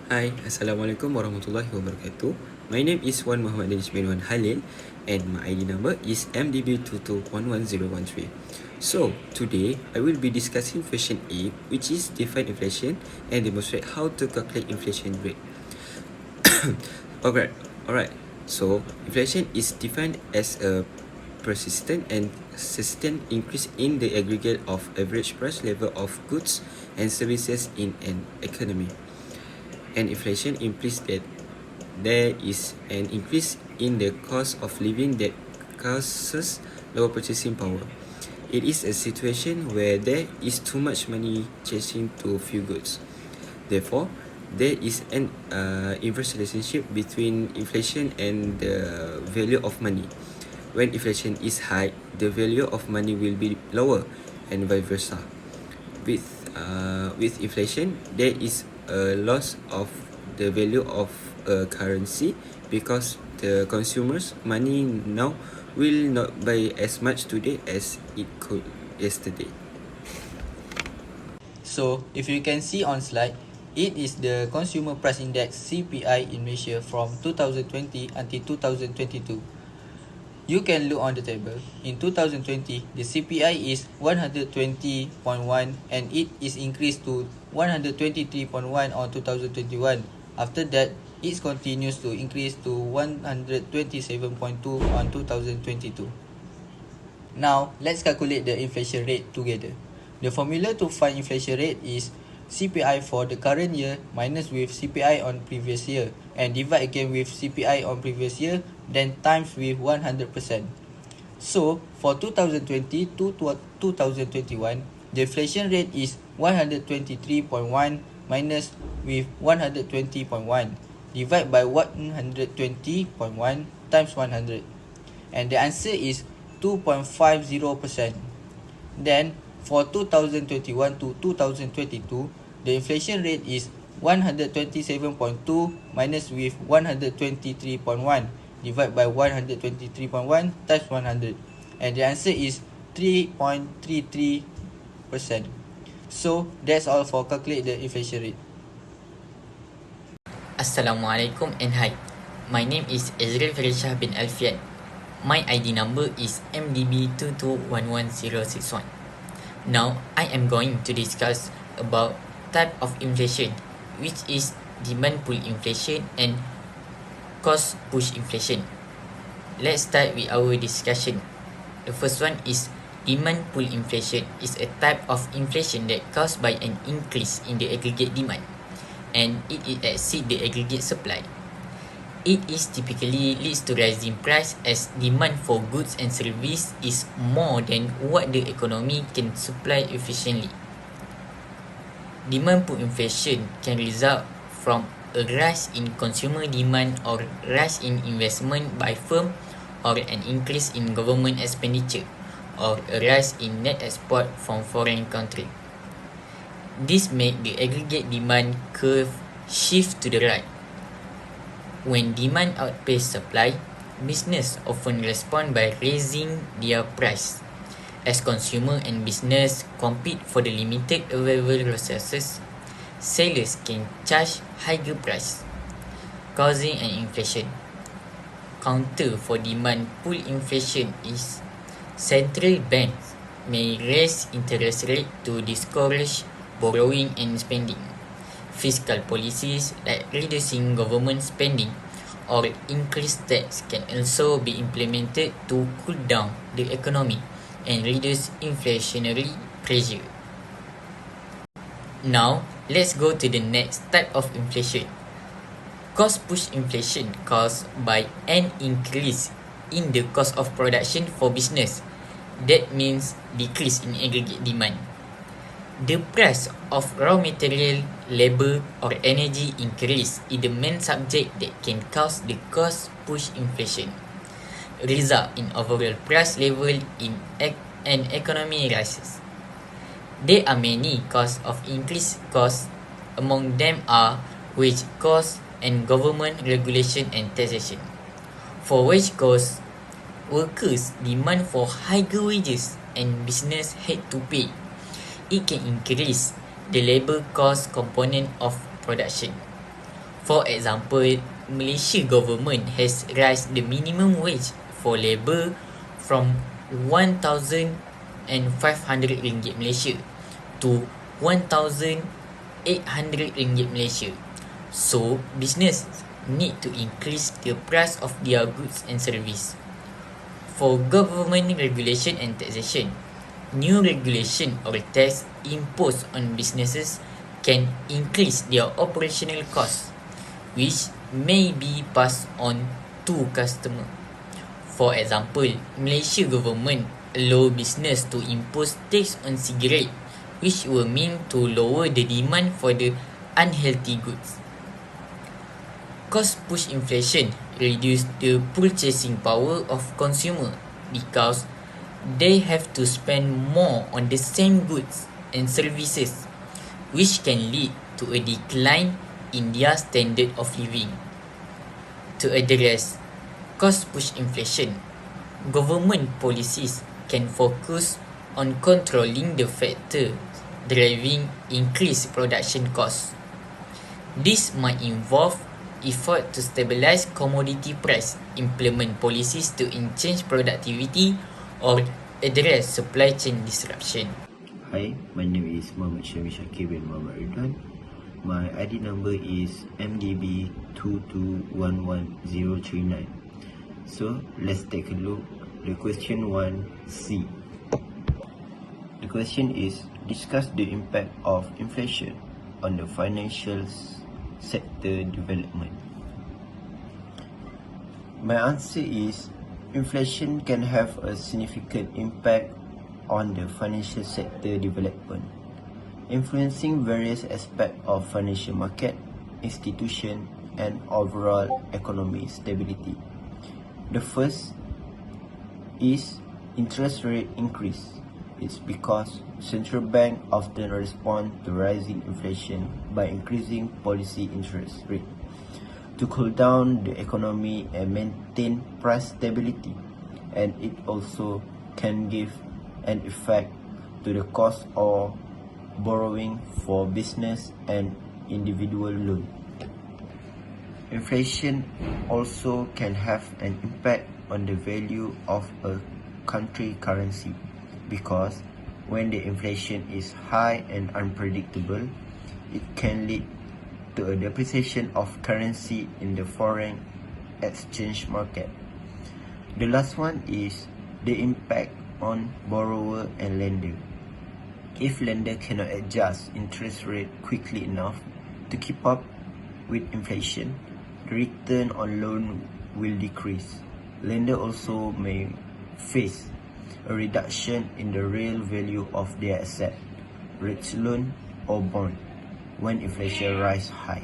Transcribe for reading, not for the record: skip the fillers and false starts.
Hi, Assalamualaikum warahmatullahi wabarakatuh. My name is Wan Muhammad Danish bin Wan Halil and my ID number is MDB22111013. So, today I will be discussing question A, which is define inflation and demonstrate how to calculate inflation rate. Alright. So, inflation is defined as a persistent and sustained increase in the aggregate of average price level of goods and services in an economy. And inflation implies that there is an increase in the cost of living that causes lower purchasing power. It is a situation where there is too much money chasing too few goods. Therefore, there is an inverse relationship between inflation and the value of money. When inflation is high, the value of money will be lower, and vice versa. With inflation, there is a loss of the value of a currency because the consumer's money now will not buy as much today as it could yesterday. So, if you can see on slide, it is the Consumer Price Index CPI in Malaysia from 2020 until 2022. You can look on the table. In 2020, the CPI is 120.1 and it is increased to 123.1 on 2021. After that, it continues to increase to 127.2 on 2022. Now, let's calculate the inflation rate together. The formula to find inflation rate is CPI for the current year minus with CPI on previous year and divide again with CPI on previous year, then times with 100%. So, for 2020 to 2021, the inflation rate is 123.1 minus with 120.1 divide by 120.1 times 100. And the answer is 2.50%. Then, for 2021 to 2022, the inflation rate is 127.2 minus with 123.1 divided by 123.1 times 100. And the answer is 3.33%. So, that's all for calculate the inflation rate. Assalamualaikum and hi. My name is Ezril Farishah bin Alfian. My ID number is MDB22111061. Now, I am going to discuss about type of inflation, which is demand pull inflation and cost push inflation. Let's start with our discussion. The first one is demand pull inflation is a type of inflation that caused by an increase in the aggregate demand and it exceeds the aggregate supply. It is typically leads to rising price as demand for goods and services is more than what the economy can supply efficiently. Demand pull inflation can result from a rise in consumer demand or rise in investment by firm or an increase in government expenditure or a rise in net export from foreign country. This make the aggregate demand curve shift to the right. When demand outpaces supply, business often respond by raising their price. As consumer and business compete for the limited available resources, sellers can charge higher price, causing an inflation. Counter for demand pull inflation is central banks may raise interest rate to discourage borrowing and spending. Fiscal policies like reducing government spending or increased tax can also be implemented to cool down the economy and reduce inflationary pressure. Now, let's go to the next type of inflation. Cost push inflation caused by an increase in the cost of production for business. That means decrease in aggregate demand. The price of raw material, labor or energy increase is the main subject that can cause the cost push inflation. Result in overall price level in an economy rises. There are many causes of increased costs. Among them are wage costs and government regulation and taxation. For wage costs, workers demand for higher wages and business had to pay. It can increase the labor cost component of production. For example, Malaysia government has raised the minimum wage for labour from 1,500 ringgit Malaysia to 1,800 ringgit Malaysia. So, business need to increase the price of their goods and service. For government regulation and taxation, new regulation or tax imposed on businesses can increase their operational costs, which may be passed on to customer. For example, Malaysia government allow business to impose tax on cigarette, which will mean to lower the demand for the unhealthy goods. Cost push inflation reduce the purchasing power of consumer because they have to spend more on the same goods and services, which can lead to a decline in their standard of living. To address cost push inflation, government policies can focus on controlling the factor driving increased production costs. This might involve effort to stabilize commodity price, implement policies to enhance productivity, or address supply chain disruption. Hi, my name is Muhammad Syami Shakir bin Muhammad Ridwan. My ID number is MDB2211039. So, let's take a look the question 1C. The question is, discuss the impact of inflation on the financial sector development. My answer is, inflation can have a significant impact on the financial sector development, influencing various aspects of financial market, institution, and overall economic stability. The first is interest rate increase. It's because central bank often respond to rising inflation by increasing policy interest rate to cool down the economy and maintain price stability, and it also can give an effect to the cost of borrowing for business and individual loan. Inflation also can have an impact on the value of a country currency, because when the inflation is high and unpredictable, it can lead to a depreciation of currency in the foreign exchange market. The last one is the impact on borrower and lender. If lender cannot adjust interest rate quickly enough to keep up with inflation, the return on loan will decrease. Lender also may face a reduction in the real value of their asset, rich loan or bond, when inflation rise high.